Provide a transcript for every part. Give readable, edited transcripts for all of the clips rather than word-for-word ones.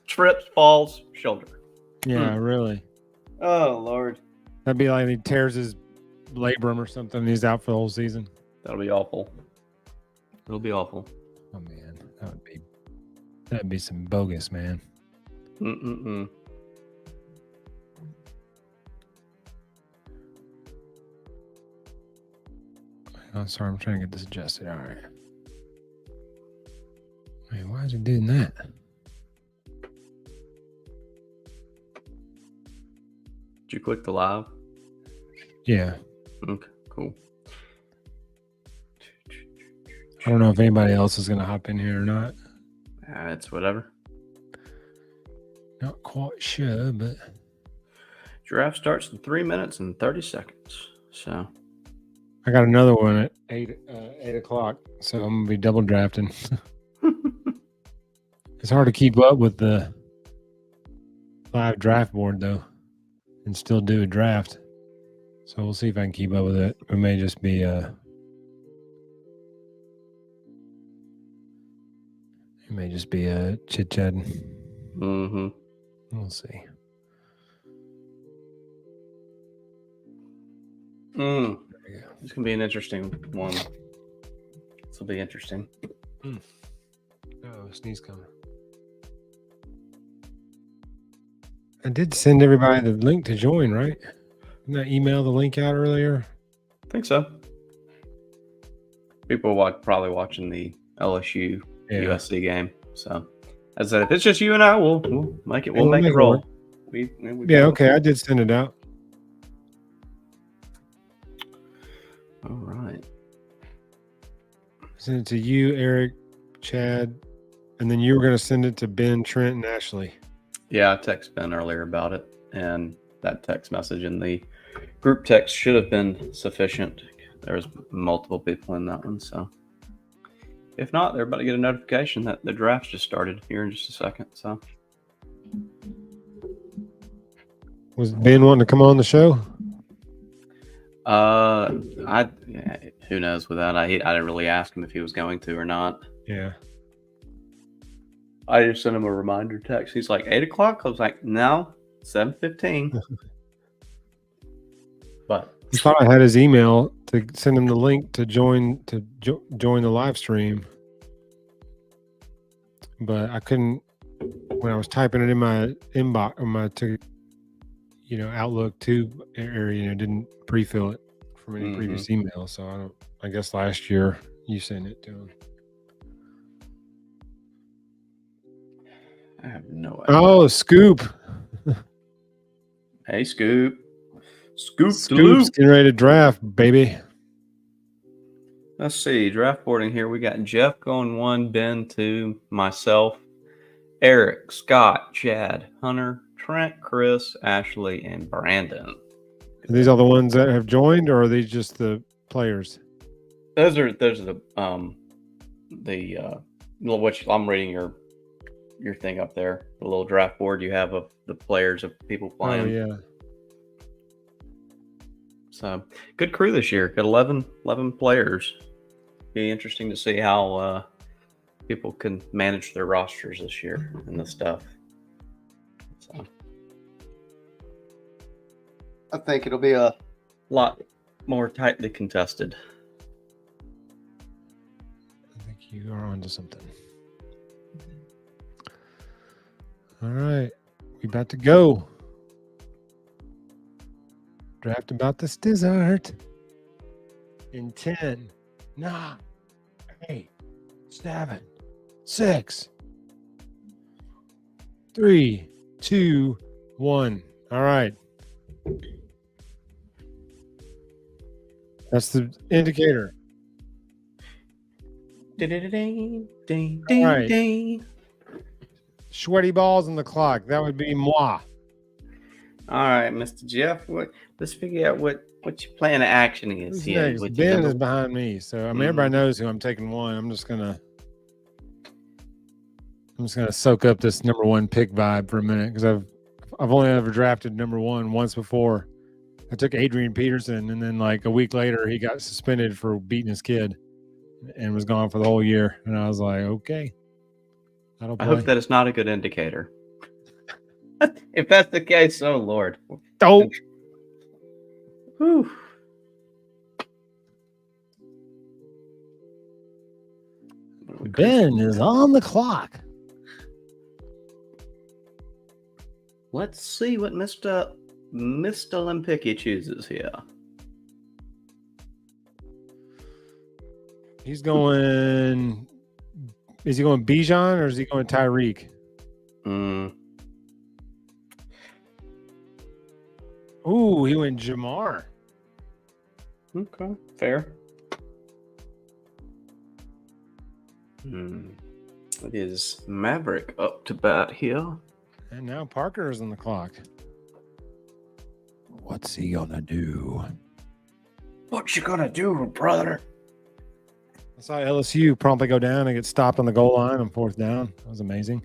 trips, falls, shoulder. Yeah, really. Oh, Lord. That'd be like he tears his labrum or something. And he's out for the whole season. That'll be awful. It'll be awful. Oh man, that'd be some bogus, man. Oh, sorry, I'm trying to get this adjusted. All right. Wait, why is it doing that? Did you click the live? Yeah. Okay, cool. I don't know if anybody else is going to hop in here or not. It's whatever. Not quite sure, but... Draft starts in 3 minutes and 30 seconds. So... I got another one at 8 o'clock, so I'm going to be double drafting. It's hard to keep up with the live draft board, though, and still do a draft. So we'll see if I can keep up with it. It may just be chit-chatting. Mm-hmm. We'll see. It's going to be an interesting one. This will be interesting. Oh, sneeze coming. I did send everybody the link to join, right? Didn't I email the link out earlier? I think so. People are probably watching the LSU USC game. So, as I said, if it's just you and I, we'll make it. We'll make it roll. Okay. I did send it out. All right. Send it to you, Eric, Chad, and then you were going to send it to Ben, Trent, and Ashley. Yeah, I texted Ben earlier about it, and that text message in the group text should have been sufficient. There was multiple people in that one, so if not, they're about to get a notification that the draft just started here in just a second. So, was Ben wanting to come on the show? Who knows with that? I didn't really ask him if he was going to or not. Yeah. I just sent him a reminder text. He's like 8 o'clock. I was like, no, 7:15. But I thought I had his email to send him the link to join the live stream, but I couldn't when I was typing it in my inbox or my Outlook too area. Didn't pre-fill it from any previous email, so I guess last year you sent it to him. I have no idea. Oh, Scoop. Hey, Scoop. Scoop's getting ready to draft, baby. Let's see. Draft boarding here. We got Jeff going 1, Ben 2, myself, Eric, Scott, Chad, Hunter, Trent, Chris, Ashley, and Brandon. Are these all the ones that have joined, or are these just the players? Those are which I'm reading your thing up there, the little draft board you have of the players of people playing. Oh, yeah. So, good crew this year. Got 11 players. Be interesting to see how people can manage their rosters this year and the stuff. So, I think it'll be a lot more tightly contested. I think you are onto something. All right, we about to go. Draft about this dessert. In 10, 9, 8, 7, 6, 3, 2, 1. All right. That's the indicator. All right. Sweaty balls on the clock. That would be moi. All right, Mr. Jeff. Let's figure out what your plan of action is here. Ben is behind me, so everybody knows who I'm taking one. I'm just gonna soak up this number 1 pick vibe for a minute because I've only ever drafted number 1 once before. I took Adrian Peterson, and then like a week later, he got suspended for beating his kid and was gone for the whole year. And I was like, okay. That'll I play. hope that is not a good indicator. If that's the case, oh Lord. Oh, Whew. Ben is on the clock. Let's see what Mr. Olympiki chooses here. He's going. Is he going Bijan or is he going Tyreek? Ooh, he went Jamar. Okay, fair. It is Maverick up to bat here. And now Parker is on the clock. What's he gonna do? What you gonna do, brother? I saw LSU promptly go down and get stopped on the goal line on 4th down. That was amazing.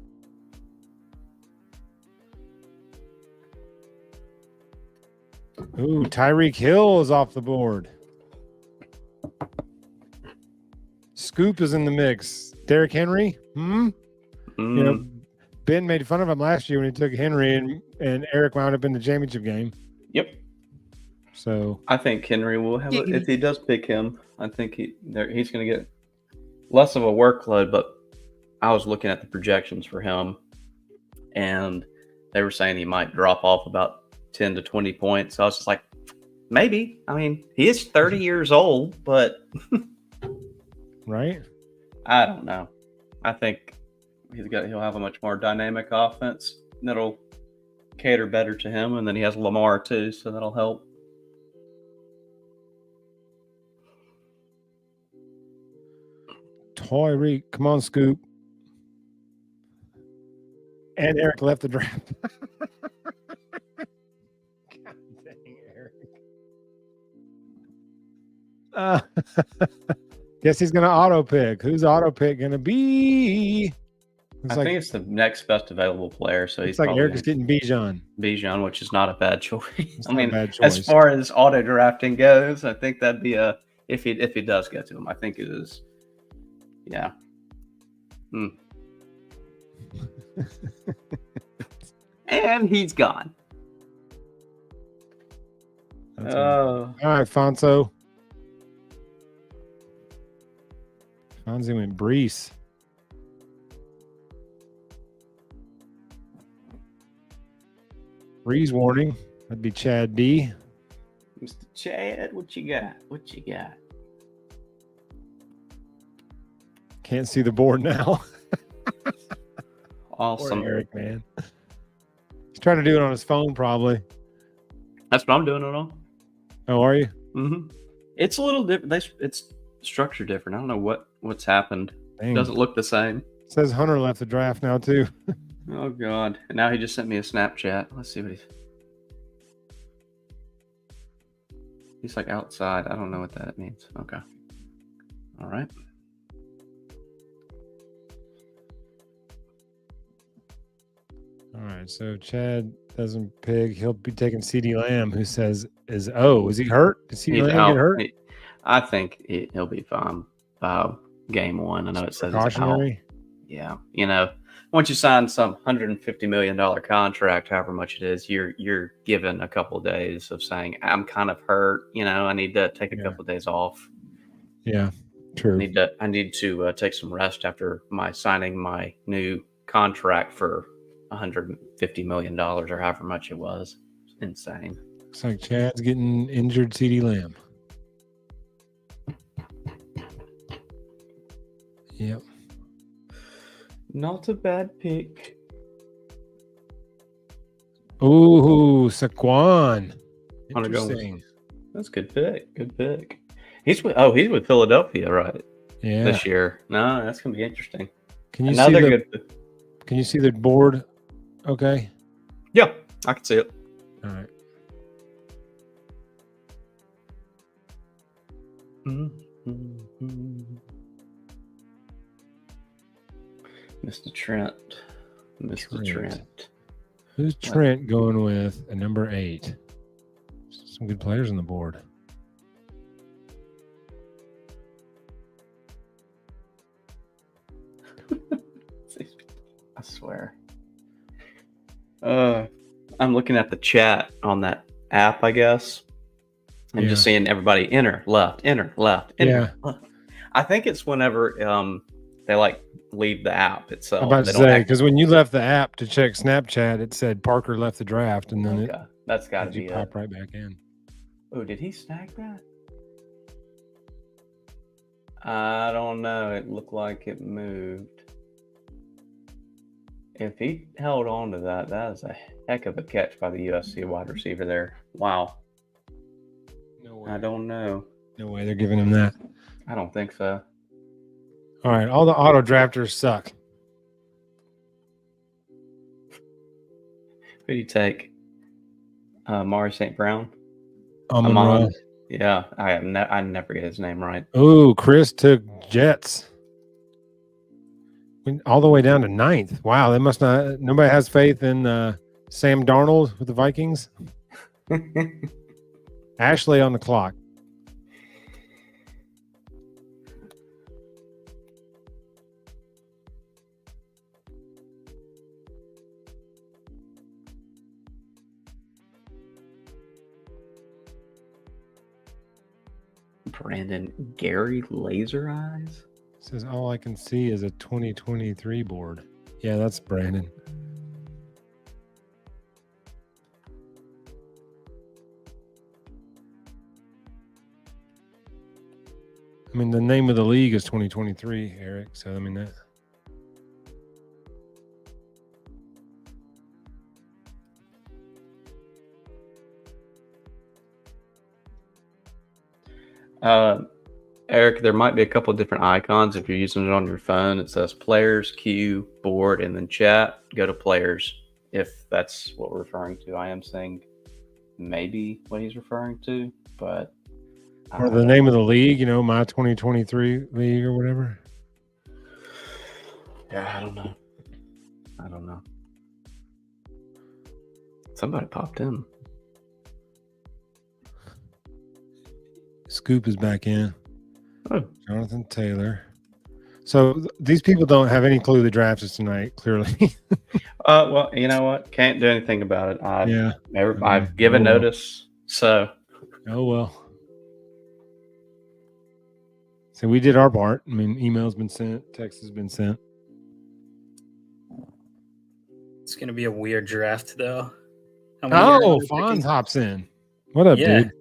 Ooh, Tyreek Hill is off the board. Scoop is in the mix. Derrick Henry? You know, Ben made fun of him last year when he took Henry, and Eric wound up in the championship game. Yep. So I think Henry will have it if he does pick him. I think he's going to get less of a workload. But I was looking at the projections for him, and they were saying he might drop off about 10 to 20 points. So I was just like, maybe. I mean, he is 30 years old, but right? I don't know. I think he'll have a much more dynamic offense that'll cater better to him, and then he has Lamar too, so that'll help. Tyreek, come on, Scoop. And Eric left the draft. God dang, Eric. Guess he's going to auto pick. Who's auto pick going to be? I think it's the next best available player. So he's like probably Eric is getting Bijan. Bijan, which is not a bad choice. It's I mean, not a bad choice. as far as auto drafting goes, I think that'd be if he does get to him, I think it is. Yeah. And he's gone. All right, Fonzo. Fonzie went Brees. Breeze warning. That'd be Chad D. Mr. Chad, what you got? What you got? Can't see the board now. Awesome. Poor Eric, man. He's trying to do it on his phone, probably. That's what I'm doing it on. Oh, are you? Mm-hmm. It's a little different. It's structured different. I don't know what's happened. Dang. It doesn't look the same. It says Hunter left the draft now, too. Oh, God. And now he just sent me a Snapchat. Let's see what he's like outside. I don't know what that means. Okay. All right. All right. So Chad doesn't pick. He'll be taking CeeDee Lamb, who says, is he hurt? Did CeeDee Lamb get hurt? I think he'll be fine by game one. I know it says precautionary. Yeah. You know, once you sign some $150 million contract, however much it is, you're given a couple of days of saying, I'm kind of hurt. You know, I need to take a couple of days off. Yeah, true. I need to take some rest after signing my new contract for $150 million or however much it was. It's insane. Looks like Chad's getting injured CeeDee Lamb. Yep. Not a bad pick. Ooh, Saquon. Interesting. That's a good pick. Good pick. He's with Philadelphia, right? Yeah. This year. No, that's gonna be interesting. Can you see the board? Okay. Yeah, I can see it. All right. Mr. Trent. Who's Trent going with at number 8? Some good players on the board. I'm looking at the chat on that app, I guess, and Yeah. just seeing everybody enter left, enter left, enter left. I think it's whenever they like leave the app itself. I'm about They to don't say, act. because when you left the app to check Snapchat, it said Parker left the draft, and then Okay, that's got to it you be pop it. right back in. Oh, did he snag that? I don't know. It looked like it moved. If he held on to that, that is a heck of a catch by the USC wide receiver there. Wow. No way. I don't know. No way they're giving him that. I don't think so. All right, all the auto drafters suck. Who do you take? Mari St. Brown? Amon-Ra. Yeah, I never get his name right. Ooh, Chris took Jets. All the way down to 9th. Wow, they must not. Nobody has faith in Sam Darnold with the Vikings. Ashley on the clock. Brandon Gary Laser Eyes? Says all I can see is a 2023 board. Yeah, that's Brandon. I mean, the name of the league is 2023, Eric. So, I mean, that. Eric, there might be a couple of different icons. If you're using it on your phone, it says players, queue, board, and then chat. Go to players if that's what we're referring to. I am saying maybe what he's referring to, but Or the name of the league, my 2023 league or whatever. Yeah, I don't know. Somebody popped in. Scoop is back in. Oh. Jonathan Taylor. So these people don't have any clue the draft is tonight, clearly. Well, you know what? Can't do anything about it. I've given notice, so. Oh, well. So we did our part. I mean, email's been sent, text has been sent. It's going to be a weird draft, though. Oh, Fonz hops in. What up, dude?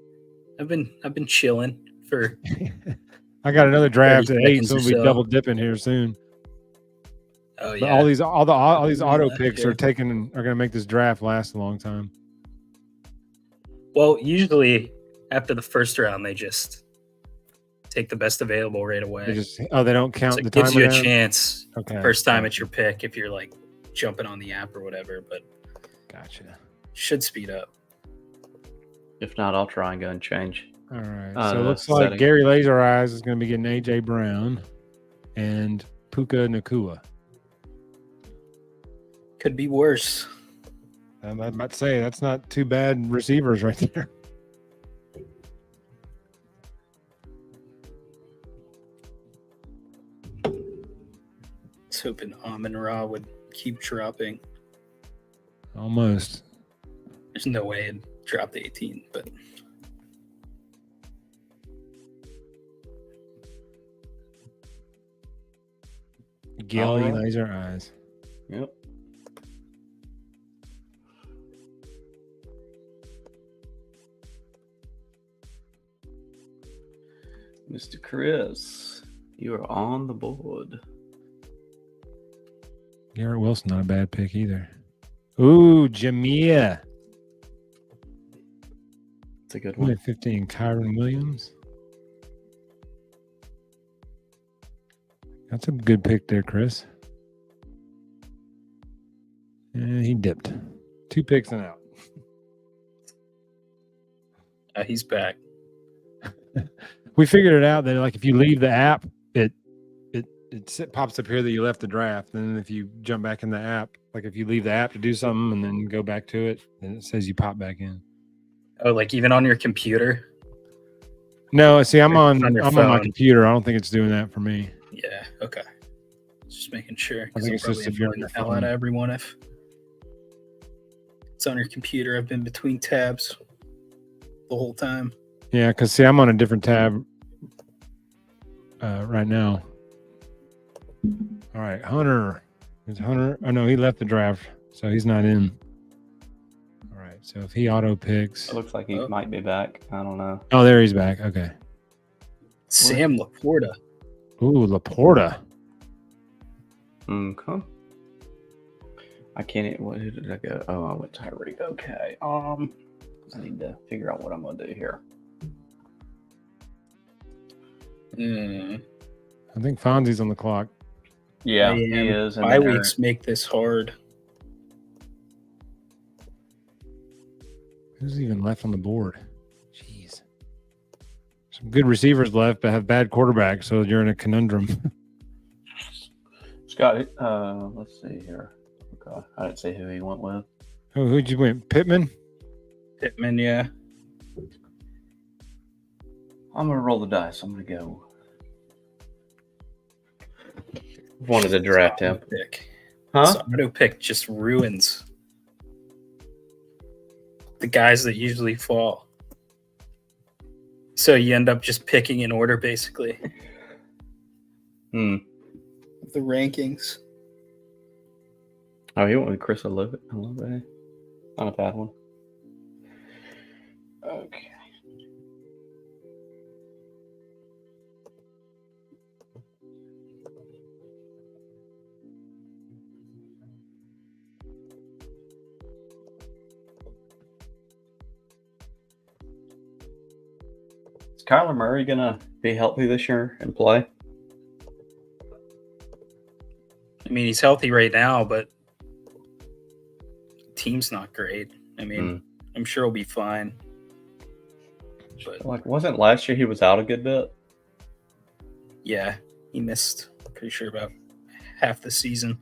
I've been chilling for. I got another draft at 8, so we'll be double dipping here soon. Oh yeah! But all these auto picks are going to make this draft last a long time. Well, usually after the first round, they just take the best available right away. They don't count the time. It gives you a chance. Okay. First time it's your pick if you're like jumping on the app or whatever, but gotcha. Should speed up. If not, I'll try and go and change. All right. So it looks like Gary Laser Eyes is going to be getting AJ Brown and Puka Nacua. Could be worse. I'm about to say that's not too bad receivers right there. I was hoping Amon-Ra would keep dropping. Almost. There's no way it'd drop to 18, but Gilly Laser Eyes. Yep. Mr. Chris, you are on the board. Garrett Wilson, not a bad pick either. Ooh, Jamia. It's a good one. 15, Kyron Williams. That's a good pick there, Chris. And he dipped. 2 picks and out. He's back. We figured it out that like if you leave the app, it pops up here that you left the draft. And then if you jump back in the app, like if you leave the app to do something and then go back to it, then it says you pop back in. Oh, like even on your computer? No, see, I'm on my computer. I don't think it's doing that for me. Yeah, okay. Just making sure. I think it's just if you're on your phone. Out of everyone if. It's on your computer. I've been between tabs the whole time. Yeah, because see, I'm on a different tab right now. All right, Hunter. Is Hunter? Oh no, he left the draft, so he's not in. All right, so if he auto picks, It looks like he Oh. might be back. I don't know. oh, there he's back. Okay. Sam Laporta. Ooh, Laporta. Okay. I can't. Who did I go? Oh, I went Tyreek. Okay. I need to figure out what I'm gonna do here. I think Fonzie's on the clock. Yeah, I he am. is. And Bye then weeks make this hard. Who's even left on the board? Jeez. Some good receivers left, but have bad quarterbacks, so you're in a conundrum. Scott. Let's see here. Okay, I didn't see who he went with. Who'd you win? Pittman? Pittman, yeah. I'm gonna roll the dice. I'm gonna go. Wanted to draft him, Pick. huh? So auto pick just ruins the guys that usually fall. So you end up just picking in order, basically, Hmm. the rankings. Oh, he went with Chris Olave. Not a bad one. Okay. Is Kyler Murray gonna be healthy this year and play? I mean, he's healthy right now, but the team's not great. I mean, I'm sure he'll be fine. But Like, wasn't last year he was out a good bit? yeah, he missed, pretty sure, about half the season.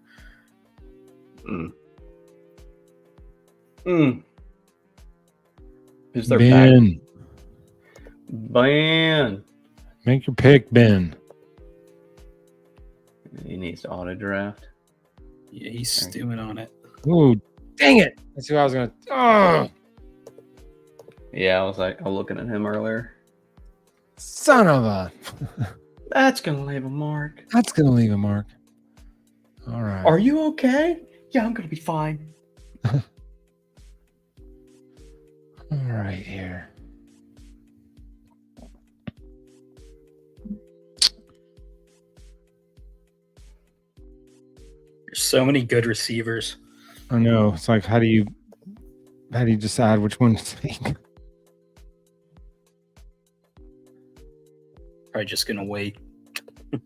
Who's their back? Ben. Ben. Make your pick, Ben. He needs to auto draft. Yeah, he's stewing on it. Ooh, dang it. That's who I was going to. Oh, Yeah, I was looking at him earlier. son of a. That's gonna leave a mark. That's going to leave a mark. All right. Are you okay? Yeah, I'm gonna be fine. All right, here. There's so many good receivers. I know. It's like, how do you decide which one to take? Probably just gonna wait a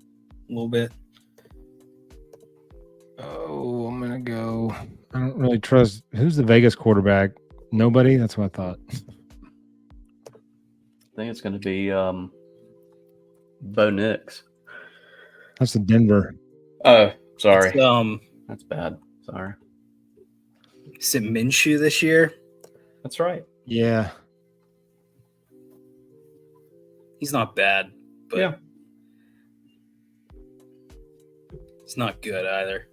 little bit. Oh, I'm going to go. I don't really trust. Who's the Vegas quarterback? Nobody? That's what I thought. I think it's gonna be Bo Nix. That's the Denver. Oh, sorry. It's, That's bad. Sorry. is it Minshew this year? That's right. Yeah. He's not bad, but Yeah. he's not good either.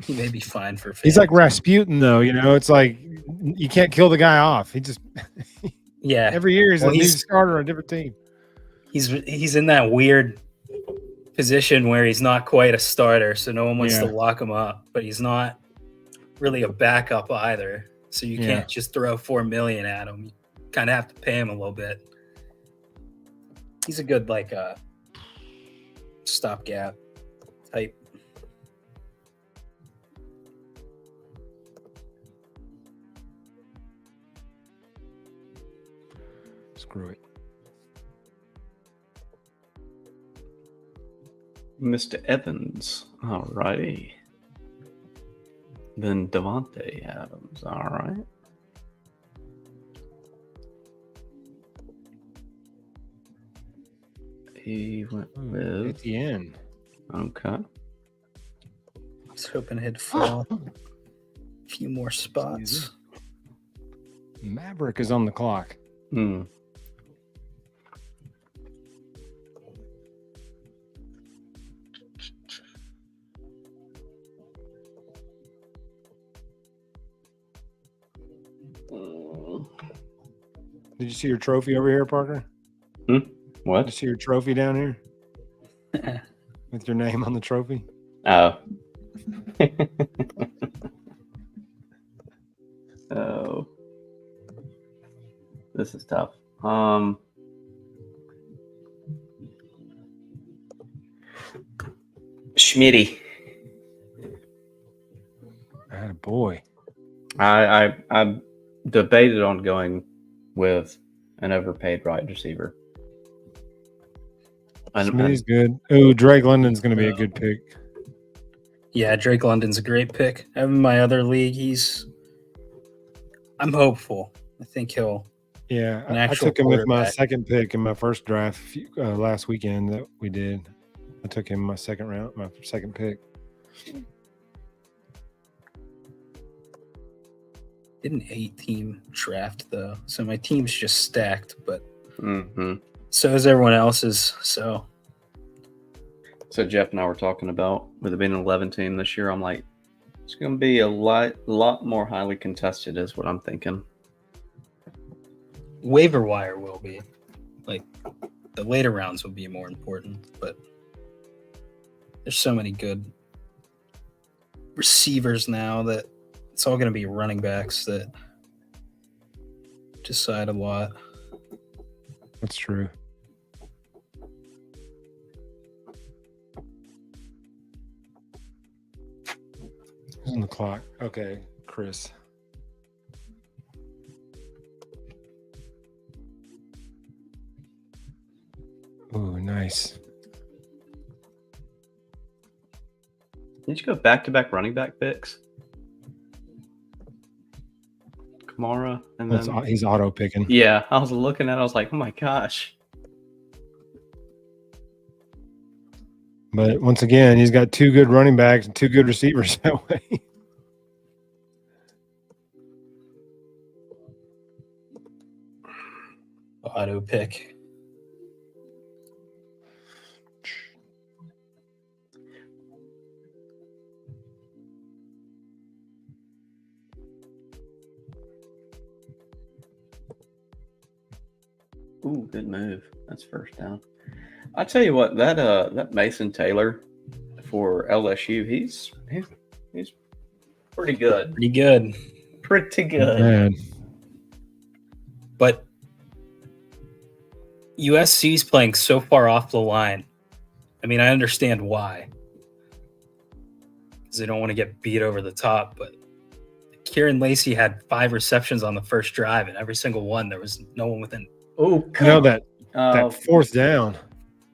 He may be fine for He's like fantasy. Rasputin, though. You know, it's like you can't kill the guy off. He just Yeah, every year he's Well, a new he's- starter on a different team. he's in that weird position where he's not quite a starter, so no one wants to Yeah. lock him up, but he's not really a backup either. So you Yeah. can't just throw $4 million at him. You kind of have to pay him a little bit. He's a good stopgap type. Screw it. Mr. Evans. All righty. Then Devontae Adams. All right. He went with. Etienne. Okay. I was hoping he'd fall a few more spots. Maverick is on the clock. Hmm. Did you see your trophy over here, Parker? Did you What? see your trophy down here with your name on the trophy? Oh. Oh. This is tough. Schmitty. Boy. I debated on going with an overpaid wide receiver. Smitty's good. Oh, Drake London's going to be a good pick. Yeah, Drake London's a great pick. In my other league, I'm hopeful. I think he'll. Yeah, An I actual took him with my quarterback. second pick in my first draft last weekend that we did. I took him my second pick. Did an 8-team draft though, so my team's just stacked. But so is everyone else's. So Jeff and I were talking about with it being an 11 team this year. I'm like, it's going to be a lot more highly contested, is what I'm thinking. waiver wire will be. Like the later rounds will be more important, but there's so many good receivers now that it's all going to be running backs that decide a lot. That's true. Who's on the clock? Okay, Chris. Ooh, nice. Did you go back-to-back running back picks? Kamara and then He's auto picking. yeah, I was looking at it, I was like, oh my gosh. But once again, he's got two good running backs and two good receivers that way. Auto pick. Ooh, good move. That's first down. I tell you what, that Mason Taylor for LSU, he's pretty good. Pretty good. Pretty good. Man, But USC's playing so far off the line. I mean, I understand why. Because they don't want to get beat over the top. But Kieran Lacey had 5 receptions on the first drive, and every single one, there was no one within. Oh, you know that fourth down.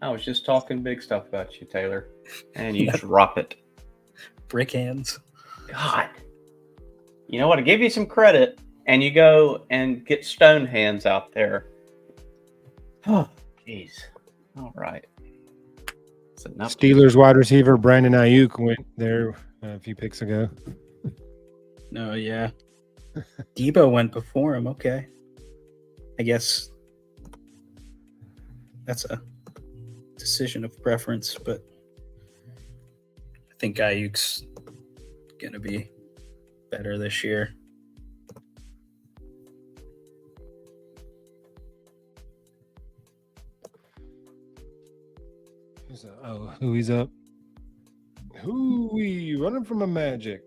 I was just talking big stuff about you, Taylor, and you drop it. Brick hands. God. You know what? I give you some credit, and you go and get stone hands out there. Oh, jeez. All right. That's enough. Steelers wide receiver Brandon Ayuk went there a few picks ago. No, yeah. Debo went before him. Okay. I guess that's a decision of preference, but I think Ayuk's going to be better this year. Who he's up? Who we running from a magic?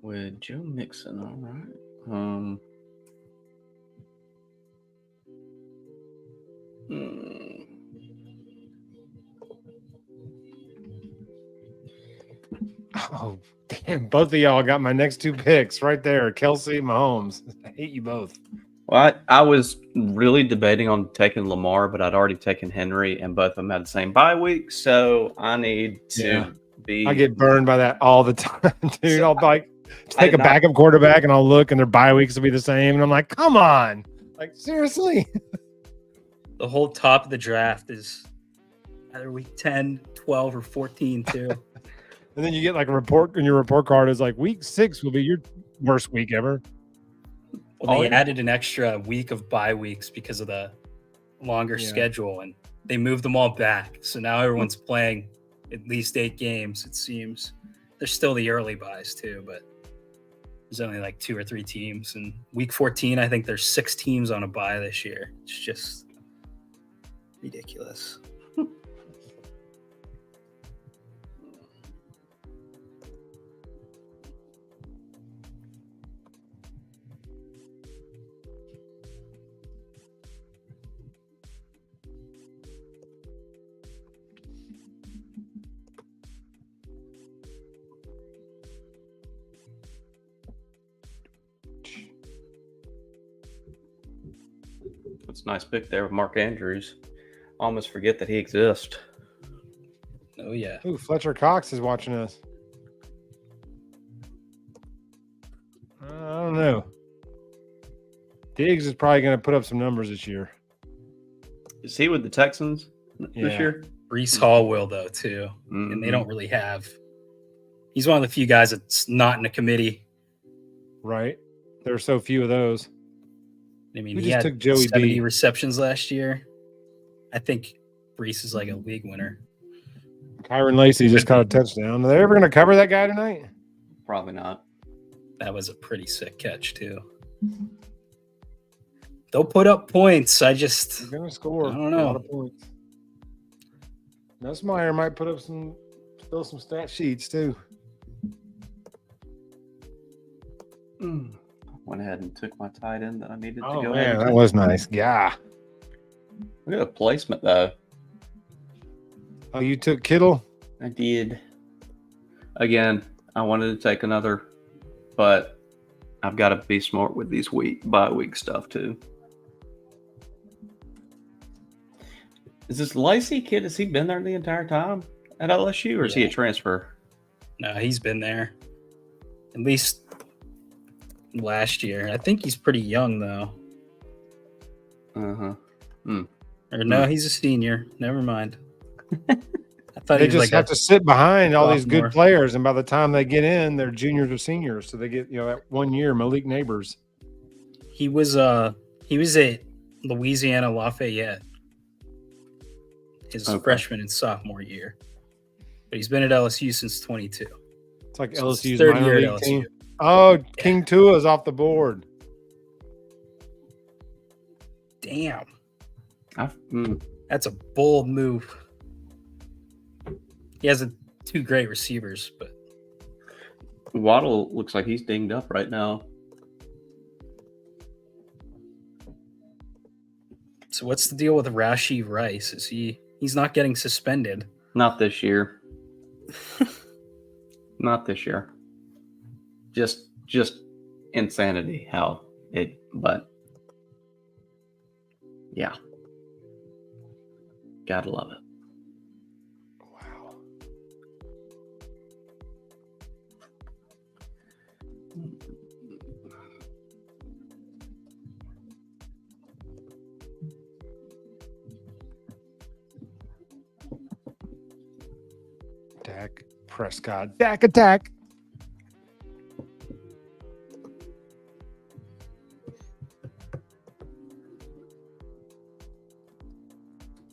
With Joe Mixon, all right. Oh, damn. Both of y'all got my next two picks right there. Kelsey, Mahomes. I hate you both. Well, I was really debating on taking Lamar, but I'd already taken Henry, and both of them had the same bye week, so I need to be. I get burned by that all the time, dude. I'll like take a not- backup quarterback and I'll look and their bye weeks will be the same. And I'm like, come on. Like, seriously? The whole top of the draft is either week 10, 12, or 14, too. And then you get like a report, and your report card is like, week 6 will be your worst week ever. Well, they added an extra week of bye weeks because of the longer schedule, and they moved them all back. So now everyone's playing at least 8 games, it seems. There's still the early buys too, but there's only like 2 or 3 teams. And week 14, I think there's 6 teams on a bye this year. It's just ridiculous. It's a nice pick there with Mark Andrews. Almost forget that he exists. Oh, yeah. Ooh, Fletcher Cox is watching us. I don't know. Diggs is probably going to put up some numbers this year. Is he with the Texans this Yeah. year? Brees Hall will, though, too. And they don't really have. He's one of the few guys that's not in a committee. Right. There are so few of those. I mean, We he just had took Joey 70 B. receptions last year. I think Brees is like a league winner. Kyron Lacey just caught a touchdown. Are they ever going to cover that guy tonight? Probably not. That was a pretty sick catch, too. They'll put up points. They're going to score I don't know. a lot of points. Nussmeier might put up some stat sheets too. Went ahead and took my tight end that I needed to Oh go man, ahead. that was nice. Yeah. Look at the placement though. Oh, you took Kittle? I did. Again, I wanted to take another, but I've got to be smart with these bye week stuff too. Is this Lacey kid? Has he been there the entire time at LSU, or is he a transfer? No, he's been there. At least last year. I think he's pretty young, though. Or no, he's a senior. Never mind. I thought They he was just like have to sit behind all these sophomore. good players, and by the time they get in, they're juniors or seniors. So they get that 1 year. Malik Neighbors. He was at Louisiana Lafayette his freshman and sophomore year. But he's been at LSU since 22. It's like So it's LSU's third minor year at league LSU. team. Oh, King Tua's off the board. Damn. Hmm. That's a bold move. He has 2 great receivers, but Waddle looks like he's dinged up right now. so what's the deal with Rashee Rice? He's not getting suspended? Not this year. Not this year. Just insanity but yeah. Gotta love it. Wow. Dak Prescott. Dak attack.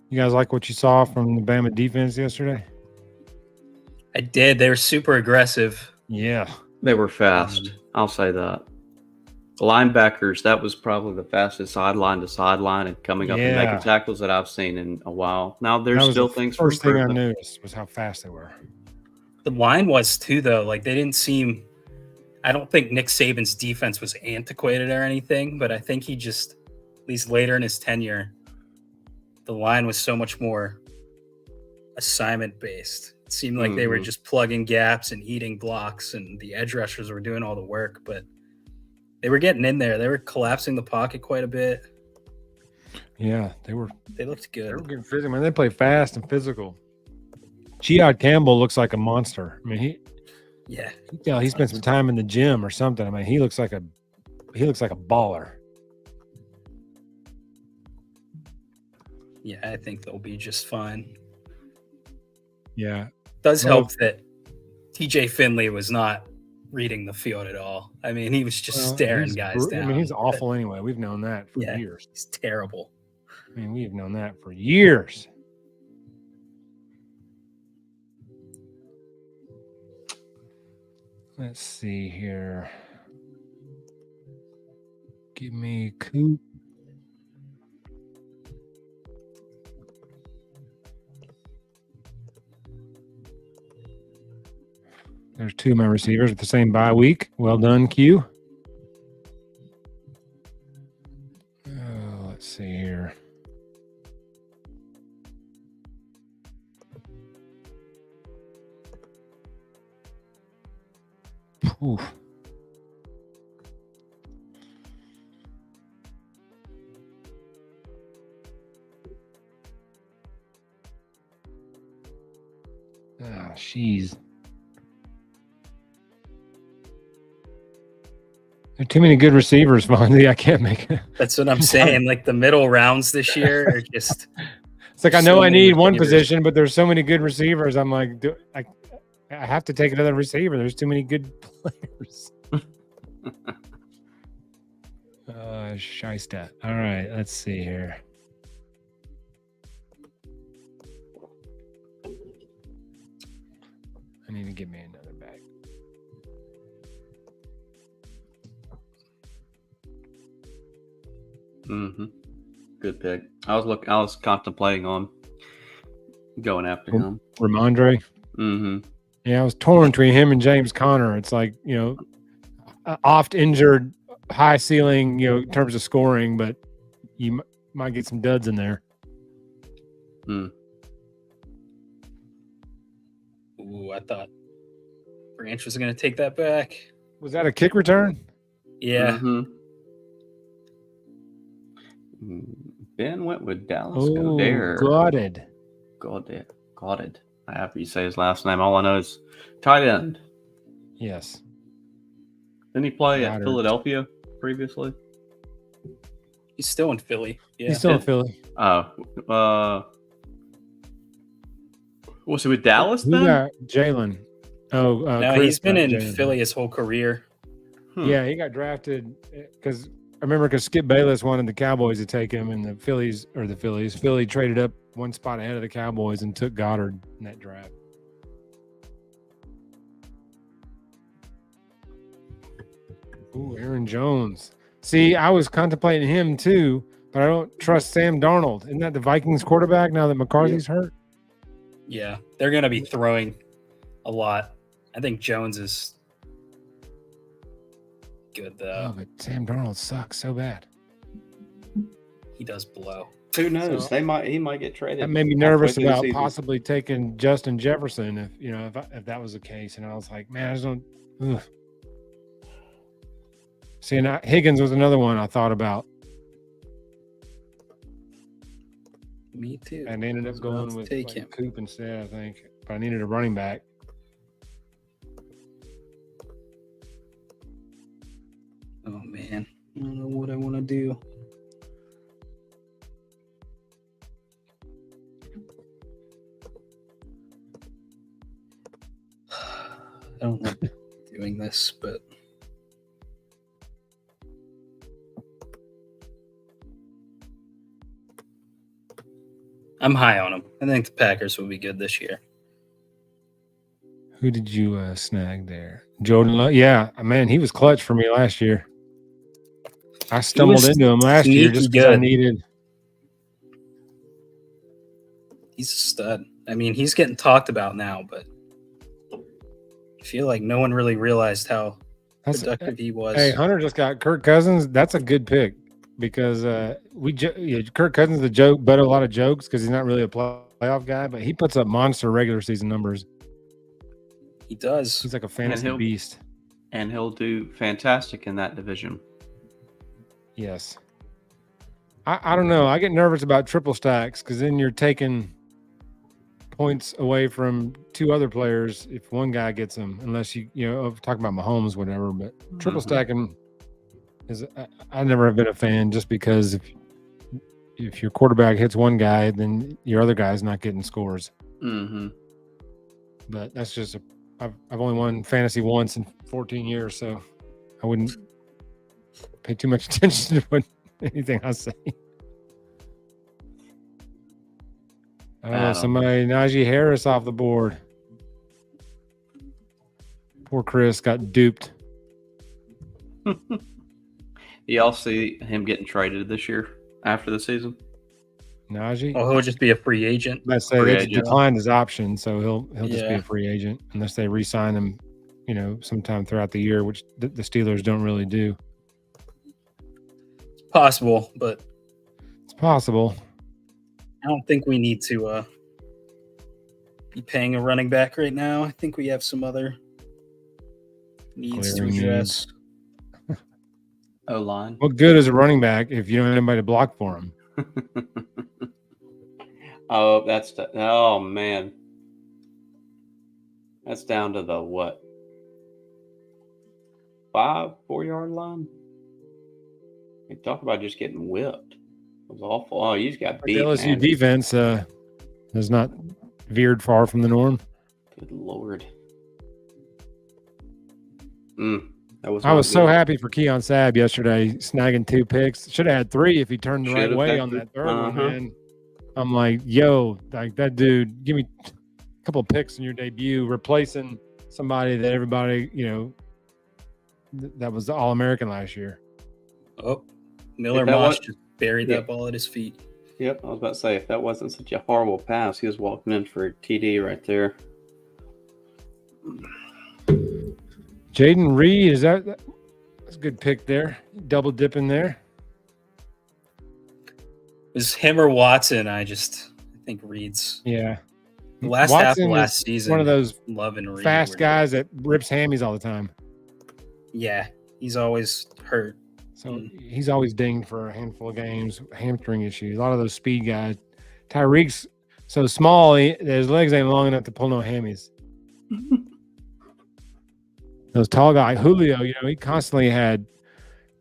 You guys like what you saw from the Bama defense yesterday? I did. They were super aggressive. Yeah. They were fast. I'll say that. The linebackers, that was probably the fastest sideline to sideline and coming up and Yeah. making tackles that I've seen in a while. Now, That there's was still the things for first thing I improvement. noticed was how fast they were. The line was too, though. Like they didn't seem. I don't think Nick Saban's defense was antiquated or anything, but I think he just, at least later in his tenure, the line was so much more assignment based. It seemed like they were just plugging gaps and eating blocks, and the edge rushers were doing all the work. But they were getting in there. They were collapsing the pocket quite a bit. Yeah, they looked They were good. getting physical. Man, they play fast and physical. Giad Campbell looks like a monster. I mean, he spent some time in the gym or something. I mean, he looks like a baller. Yeah, I think they'll be just fine. Yeah. Does Well, help that TJ Finley was not reading the field at all. I mean, he was just staring guys down. I mean, he's awful anyway. We've known that for years. He's terrible. I mean, we've known that for years. Let's see here. Give me Coop. There's two of my receivers with the same bye week. Well done, Q. Let's see here. Oof. Ah, jeez. There are too many good receivers, Fonzie. I can't make it. That's what I'm saying. Like the middle rounds this year are just. It's like I know So I many need one receivers. position, but there's so many good receivers. I'm like, I have to take another receiver. There's too many good players. Shiestat. All right, let's see here. I need to get me another bag. Good pick. I was contemplating on going after him. Ramondre. Yeah, I was torn between him and James Conner. It's like, oft injured, high ceiling, in terms of scoring, but you might get some duds in there. Ooh, I thought Branch was going to take that back. Was that a kick return? Yeah. Ben went with Dallas Oh, Goedert. Goddard. However you say his last name. All I know is tight end. Yes. Didn't he play at Goddard. Philadelphia previously? He's still in Philly. Yeah. He's still in Philly. Was he with Dallas Who then? got Jalen? Oh, No, Chris he's been got in Jalen. Philly his whole career. Yeah, he got drafted because Skip Bayless wanted the Cowboys to take him, and Philly traded up one spot ahead of the Cowboys and took Goddard in that draft. Ooh, Aaron Jones. See, I was contemplating him too, but I don't trust Sam Darnold. Isn't that the Vikings quarterback now that McCarthy's hurt? Yeah, they're going to be throwing a lot. I think Jones is good, though. Oh, but Sam Darnold sucks so bad. He does blow. Who knows? So- He might get traded. That made me halfway nervous through the about season. possibly taking Justin Jefferson if that was the case. And I was like, man, I just don't. Ugh. See, and Higgins was another one I thought about, Me too. and ended up About going to with take him. Coop instead. I think, but I needed a running back. Oh, man. I don't know what I want to do. I don't like doing this, but I'm high on them. I think the Packers will be good this year. Who did you snag there? Jordan Love. Yeah, man, he was clutch for me last year. I stumbled was into him last year sneaky just because I good. needed. He's a stud. I mean, he's getting talked about now, but I feel like no one really realized how productive he was. Hey, Hunter just got Kirk Cousins. That's a good pick because Kirk Cousins is a joke, but a lot of jokes because he's not really a playoff guy, but he puts up monster regular season numbers. He does. He's like a fantasy he'll- beast. And he'll do fantastic in that division. Yes. I don't know. I get nervous about triple stacks because then you're taking points away from two other players if one guy gets them, unless you talk about Mahomes, whatever. But triple Mhm. stacking is I never have been a fan just because if your quarterback hits one guy, then your other guy's not getting scores. Mm-hmm. But that's just I've only won fantasy once in 14 years, so I wouldn't pay too much attention to anything I say. Adam. Somebody Najee Harris off the board. Poor Chris got duped. Y'all see him getting traded this year after the season? Najee. Well, he'll just be a free agent. Let's say Free they agent. declined his option, so he'll just be Yeah. a free agent unless they re-sign him, sometime throughout the year, which the Steelers don't really do. It's possible, but It's possible. I don't think we need to be paying a running back right now. I think we have some other needs to Glaring address. O line. What good is a running back if you don't have anybody to block for him? Oh man, that's down to the what? 4 yard line. You talk about just getting whipped. It was awful. Oh, you just got The beat, LSU man. defense has not veered far from the norm. Good lord. That was. I was so happy for Keon Sabb yesterday, snagging 2 picks. Should have had 3 if he turned the right Should've way had on three. that third one, Uh-huh. man. I'm like, yo, like that dude, give me a couple of picks in your debut, replacing somebody that everybody, that was the All-American last year. Oh, Miller If that Mosh was- just buried Yeah. that ball at his feet. Yep, I was about to say if that wasn't such a horrible pass, he was walking in for a TD right there. Jaden Reed, that's a good pick there. Double dipping there. It was him or Watson. I think Reed's Yeah. the last half Watson of is last season. one of those loving Reed. fast were- guys that rips hammies all the time. Yeah, he's always hurt. So he's always dinged for a handful of games, hamstring issues. A lot of those speed guys. Tyreek's so small, his legs ain't long enough to pull no hammies. Those tall guys, Julio, he constantly had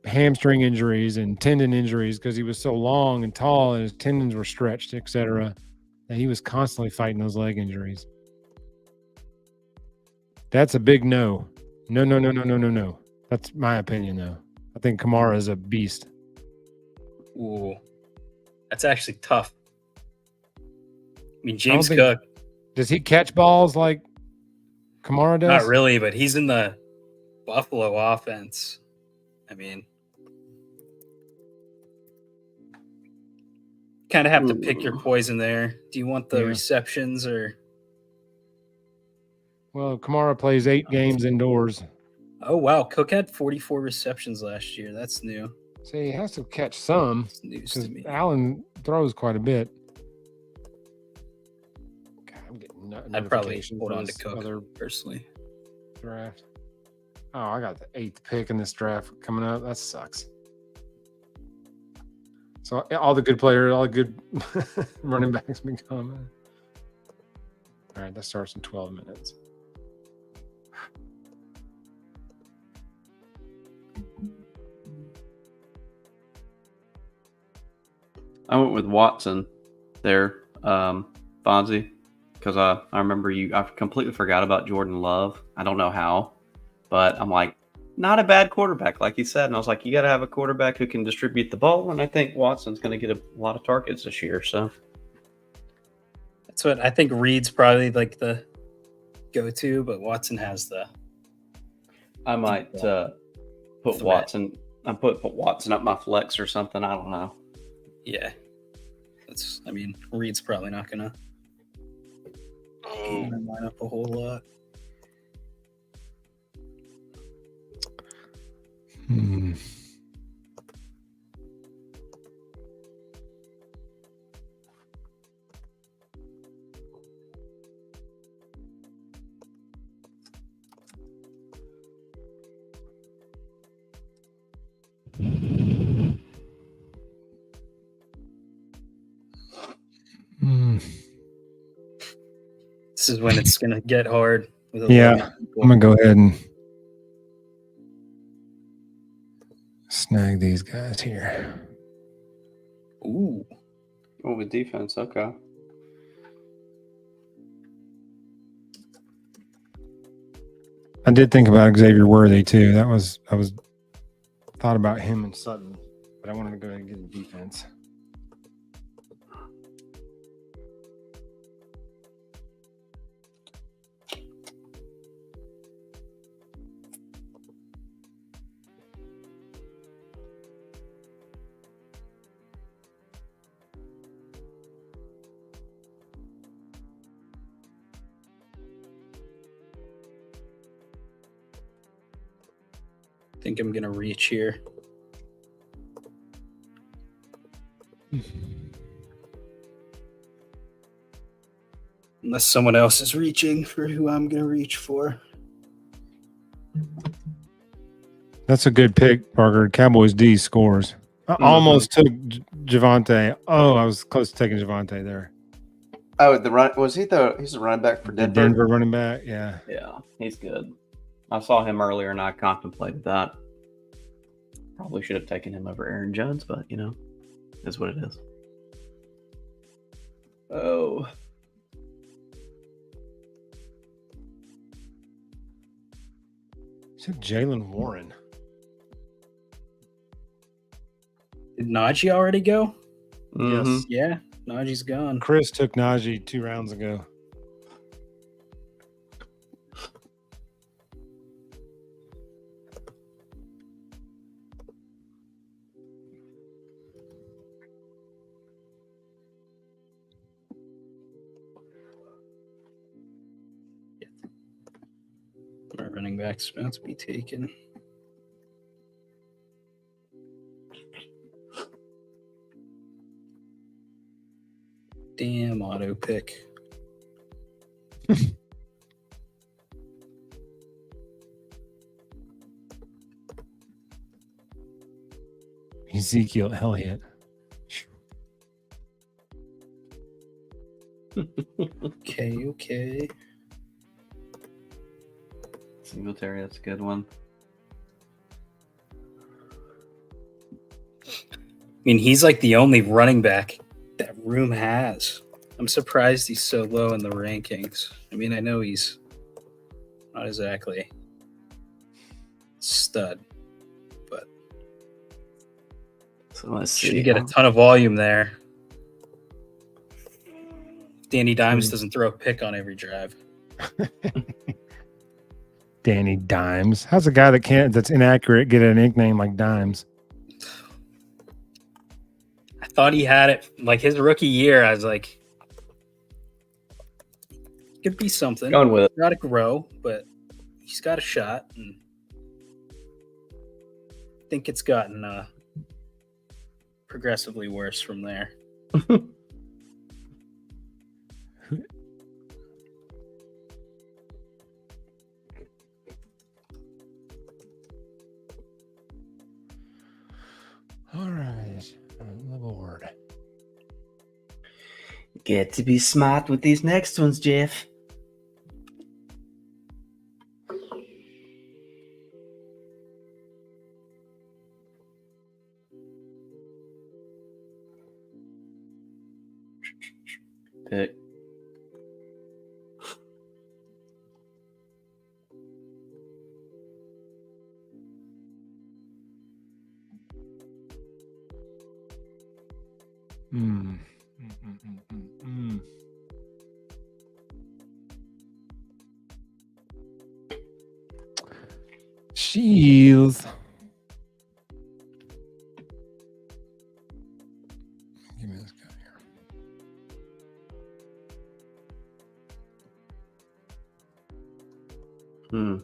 hamstring injuries and tendon injuries because he was so long and tall and his tendons were stretched, etc. That he was constantly fighting those leg injuries. That's a big no. No. That's my opinion, though. I think Kamara is a beast. Ooh, that's actually tough. I mean, I James don't Cook, Does he catch balls like Kamara does? not really, but he's in the Buffalo offense. I mean, kind of have to pick your poison there. Do you want the Yeah. receptions or? Well, Kamara plays 8 games indoors. Oh wow, Cook had 44 receptions last year. That's new. So he has to catch some It's news because to me. Allen throws quite a bit. God, I'm getting I'd probably notifications hold for on to this Cook other personally. draft. Oh, I got the 8th pick in this draft coming up. That sucks. So all the good players, all the good running backs been coming. All right, that starts in 12 minutes. I went with Watson there, Fonzie, because I remember I completely forgot about Jordan Love. I don't know how, but I'm like, not a bad quarterback, like you said. And I was like, you got to have a quarterback who can distribute the ball. And I think Watson's going to get a lot of targets this year. So That's what I think. Reed's probably like the go-to, but Watson has the. I might put Threat. Watson. I put Watson up my flex or something. I don't know. Yeah, that's. I mean, Reed's probably not gonna line up a whole lot. Hmm. Hmm. This is when it's gonna get hard. With a Yeah, lot of people. I'm gonna go ahead and snag these guys here. Ooh, Oh, with defense. Okay. I did think about Xavier Worthy too. I was thought about him and Sutton, but I wanted to go ahead and get a defense. think I'm gonna reach here. Unless someone else is reaching for who I'm gonna reach for. That's a good pick, Parker. Cowboys D scores. I almost took Javante. Oh, I was close to taking Javante there. Oh, he's the running back for The Denver? Denver running back, yeah. Yeah, he's good. I saw him earlier and I contemplated that. Probably should have taken him over Aaron Jones, but is what it is. Oh. Is it Jalen Warren? Did Najee already go? Mhm. Yeah, Najee's gone. Chris took Najee 2 rounds ago. My running back's about to be taken. Damn auto pick. Ezekiel Elliott. Okay. Singletary, that's a good one. I mean, he's like the only running back that room has. I'm surprised he's so low in the rankings. I mean, I know he's not exactly a stud, but So let's should see. get a ton of volume there. Danny Dimes doesn't throw a pick on every drive. Danny Dimes. How's a guy that's inaccurate get a nickname like Dimes? I thought he had it like his rookie year. I was like, could be something. Going with it. Got to grow, but he's got a shot. And I think it's gotten progressively worse from there. All right. On the board. Get to be smart with these next ones, Jeff. Pick. Shields. Give me this guy here.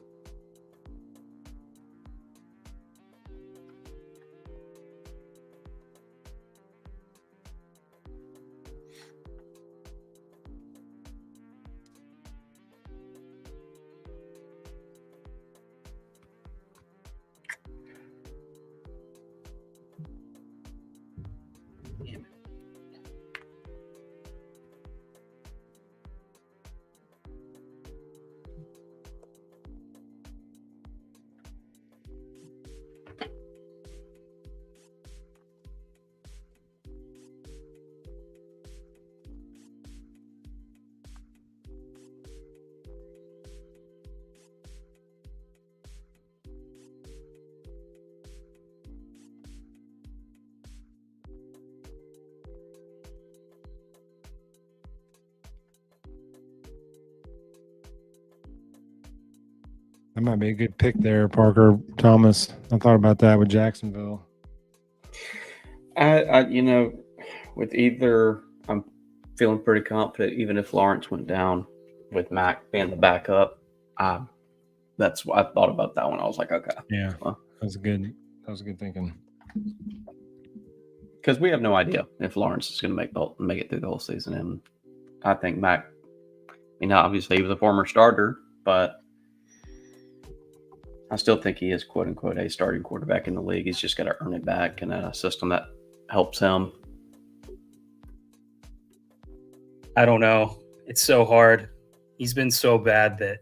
That might be a good pick there, Parker Thomas. I thought about that with Jacksonville. With either, I'm feeling pretty confident, even if Lawrence went down with Mac being the backup. That's why I thought about that one. I was like, okay. Yeah. Well, That was good. That was good thinking. Because we have no idea if Lawrence is going to make it through the whole season. And I think Mac, obviously he was a former starter, but I still think he is quote unquote a starting quarterback in the league. He's just got to earn it back in a system that helps him. I don't know. It's so hard. He's been so bad that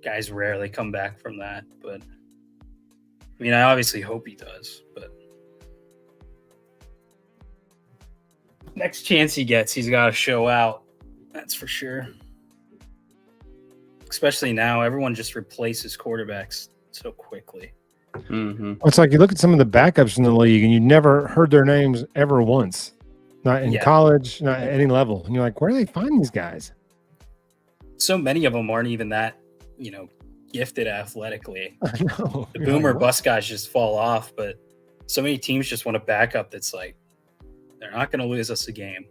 guys rarely come back from that. But I obviously hope he does. But next chance he gets, he's got to show out. That's for sure. Especially now, everyone just replaces quarterbacks so quickly. Mm-hmm. It's like you look at some of the backups in the league, and you never heard their names ever once. Not in college, not at any level. And you're like, where do they find these guys? So many of them aren't even that, gifted athletically. I know. The boomer bust guys just fall off, but so many teams just want a backup that's like, they're not going to lose us a game.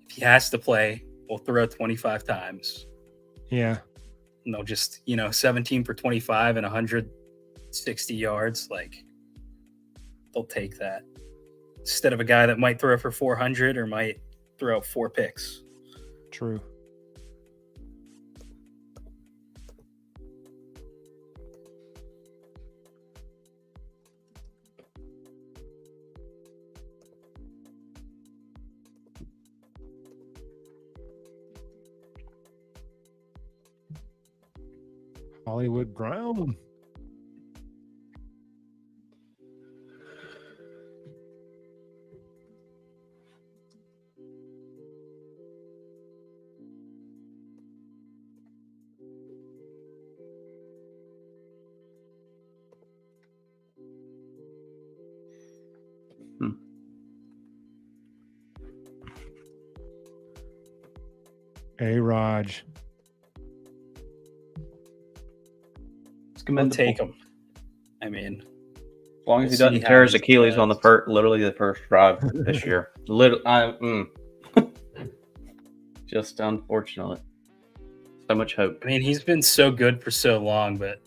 If he has to play, we'll throw 25 times. Yeah. And they'll just, 17 for 25 and 160 yards. Like, they'll take that. Instead of a guy that might throw for 400 or might throw 4 picks. True. Hollywood Brown. A-Raj. I'll take him. As long as he doesn't tear his Achilles on literally the first drive this year. Just unfortunate. So much hope. He's been so good for so long, but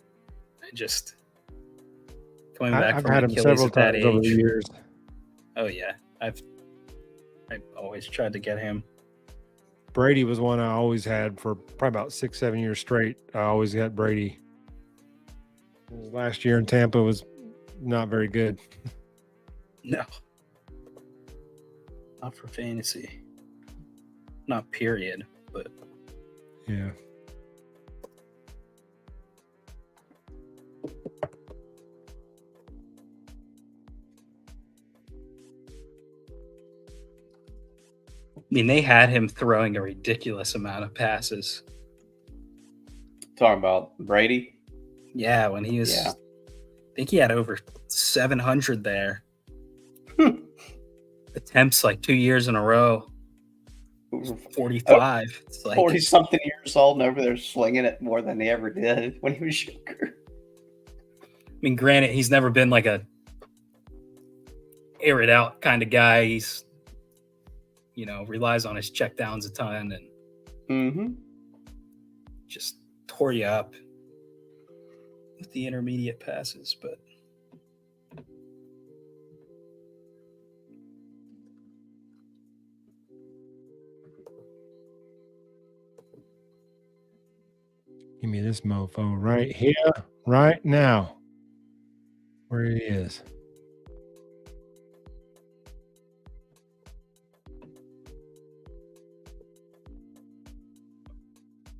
coming back I've from had him Achilles several at that times over the age. years. Oh yeah, I've always tried to get him. Brady was one I always had for probably about 6-7 years straight. I always got Brady. His last year in Tampa was not very good. No. Not for fantasy. Not period, but yeah. they had him throwing a ridiculous amount of passes. Talking about Brady? Yeah, when he was, I think he had over 700 there. Attempts like 2 years in a row. 45. It's like 40-something years old and over there slinging it more than he ever did when he was younger. Granted, he's never been like a air it out kind of guy. He's, relies on his checkdowns a ton and just tore you up with the intermediate passes, but give me this mofo right here, right now, where he is.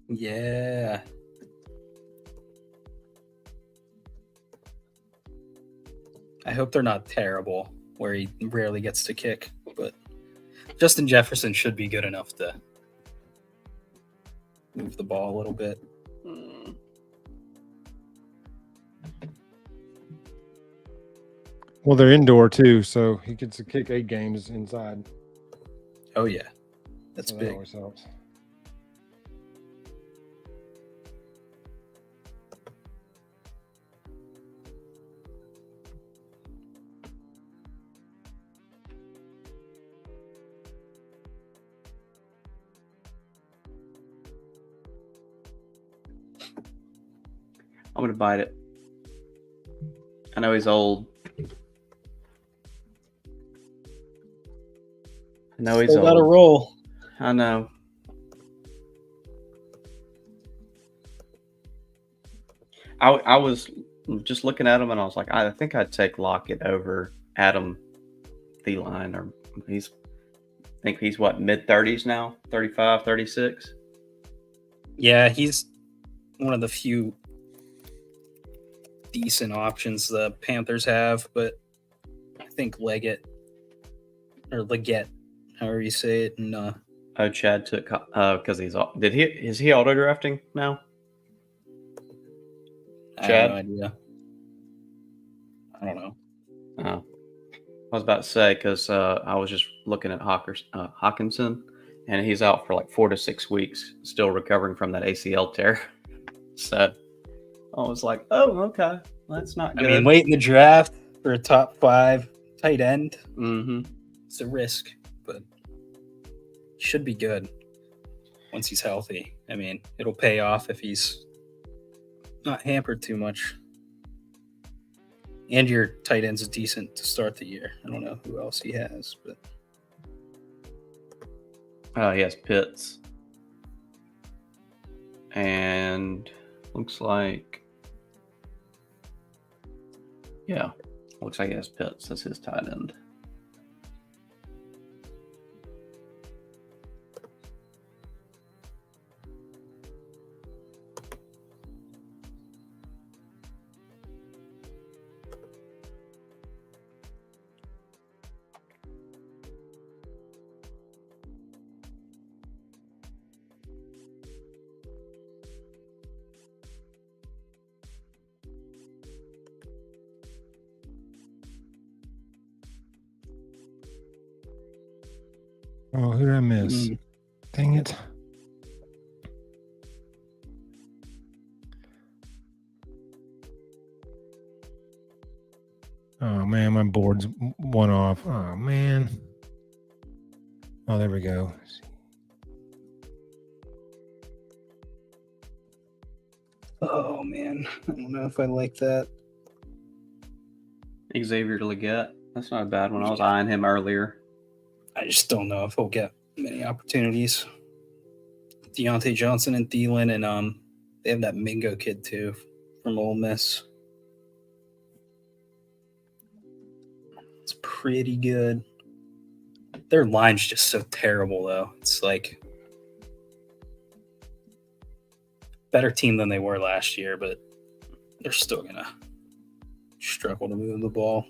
yeah. I hope they're not terrible where he rarely gets to kick, but Justin Jefferson should be good enough to move the ball a little bit. Well, they're indoor too, so he gets to kick 8 games inside. Oh yeah, that's so big. That always helps. I'm going to bite it. I know he's old. I know he's Still got to old. roll. I know. I was just looking at him and I was like, I think I'd take Lockett over Adam Thielen. Or I think he's what, mid-30s now? 35, 36? Yeah, he's one of the few decent options the Panthers have, but I think Leggett, however you say it, and Oh, Chad took because is he auto drafting now? I have Chad? no idea. I don't know. Oh. I was about to say because I was just looking at Hawkinson, and he's out for like 4 to 6 weeks, still recovering from that ACL tear. So I was like, oh, okay, that's not good. I mean, late in the draft for a top 5 tight end, Mm-hmm. it's a risk, but should be good once he's healthy. I mean, it'll pay off if he's not hampered too much. And your tight end's decent to start the year. I don't know who else he has, but He has Pitts, and looks like he has Pitts. That's his tight end. Oh, who did I miss? Dang it. Oh, man, my board's one off. Oh, man. Oh, there we go. oh man, I don't know if I like that. Xavier Leggett. That's not a bad one. I was eyeing him earlier. I just don't know if he'll get many opportunities. Deontay Johnson and Thielen, and they have that Mingo kid too from Ole Miss. It's pretty good. Their line's just so terrible, though. It's like better team than they were last year, but they're still gonna struggle to move the ball.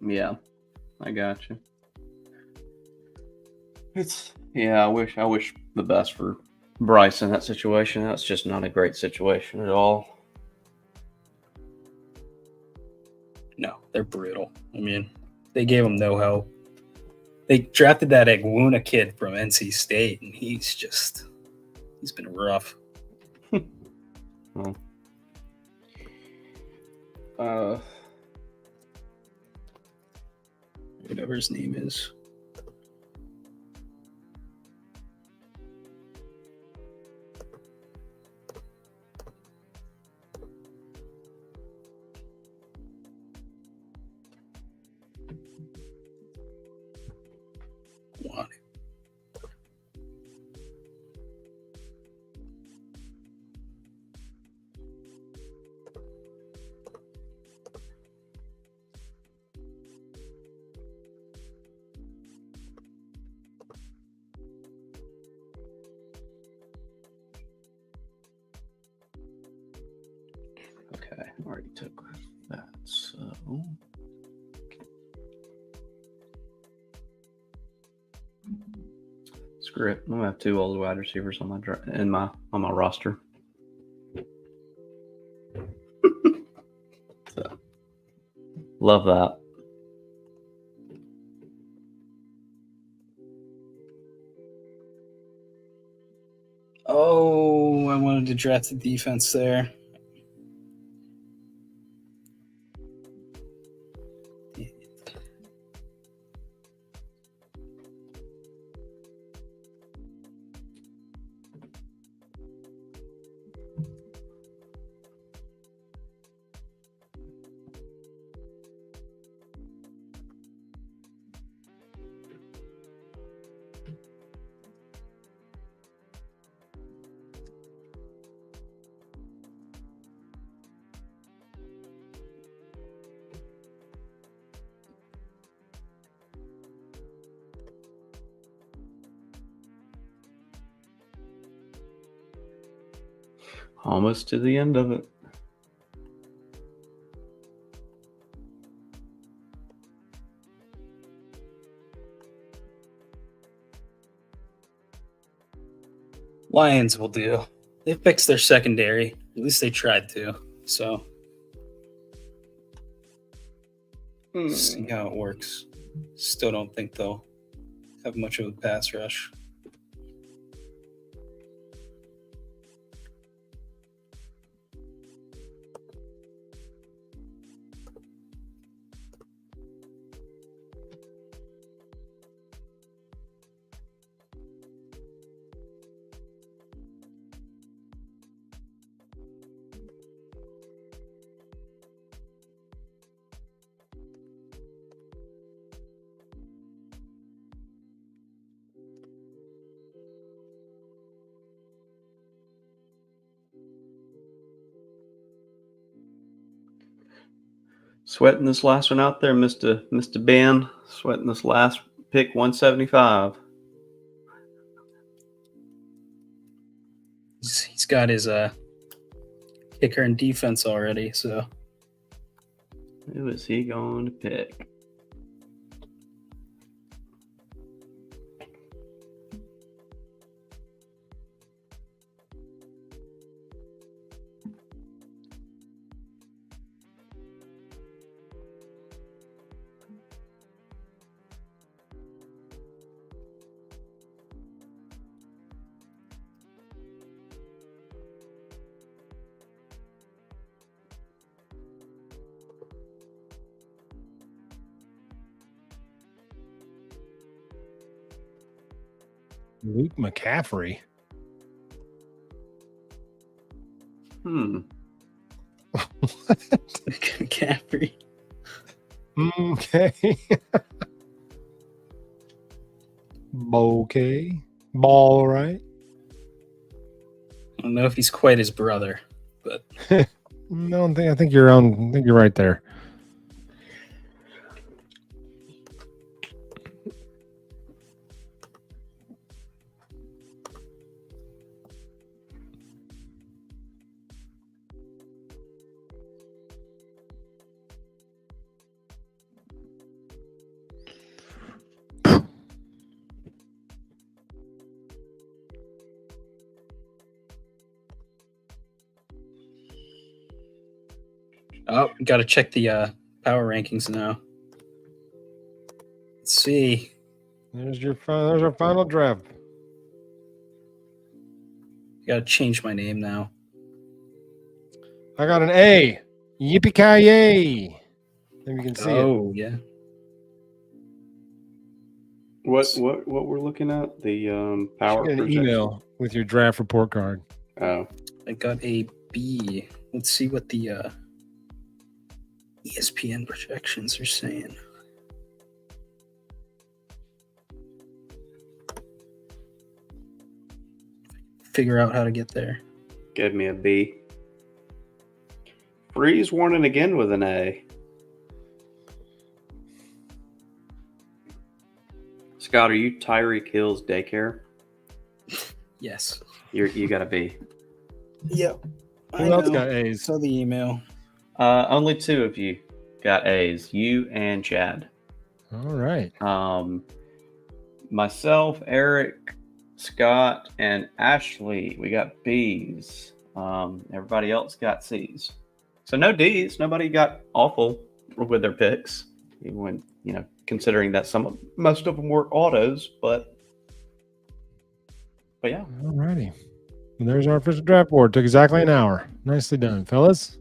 Yeah, I got you. I wish the best for Bryce in that situation. That's just not a great situation at all. No, they're brutal. I mean, they gave him no help. They drafted that Egwuna kid from NC State, and he's been rough. Well, Whatever his name is. Why? okay, already took that. So screw it. I'm gonna have 2 old wide receivers on my roster. So, love that. Oh, I wanted to draft the defense there. Almost to the end of it. Lions will do. They fixed their secondary. At least they tried to. So see how it works. Still don't think they'll have much of a pass rush. Sweating this last one out there, Mr. Ben. Sweating this last pick, 175. He's got his kicker and defense already. So Who is he going to pick? Luke McCaffrey. McCaffrey. Okay. Okay. Ball, right? I don't know if he's quite his brother, but No, I think you're on. I think you're right there. oh, got to check the power rankings now. Let's see. There's our final draft. Got to change my name now. I got an A. Yippee-ki-yay. Maybe you can see it. Oh, yeah. What we're looking at? The power You get an projection. email with your draft report card. Oh, I got a B. Let's see what the ESPN projections are saying. Figure out how to get there. gave me a B. Freeze warning again with an A. Scott, are you Tyreek Hill's daycare? Yes. You got a B. Yep. Who else got A's? Saw the email. Only two of you got A's. You and Chad. All right. Myself, Eric, Scott, and Ashley, we got B's. Everybody else got C's. So no D's. Nobody got awful with their picks. Even when, considering that most of them were autos, but yeah. All righty. And there's our official draft board. Took exactly an hour. Nicely done, fellas.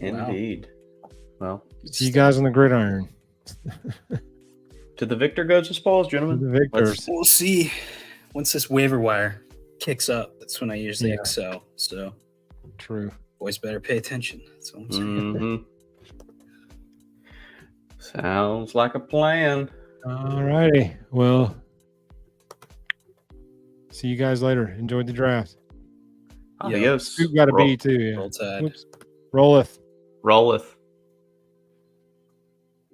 Indeed. Well, See you guys on the gridiron. to the victor goes the spoils, The gentlemen. victors. We'll see. Once this waiver wire kicks up, that's when I usually Yeah. excel. So True. boys better pay attention. That's all I'm saying. Mhm. Sounds like a plan. All righty. Well, see you guys later. Enjoyed the draft. Yeah. Adios. Scoop got a B too. Yeah. Roll Tide. Whoops. Rolleth. Rolleth.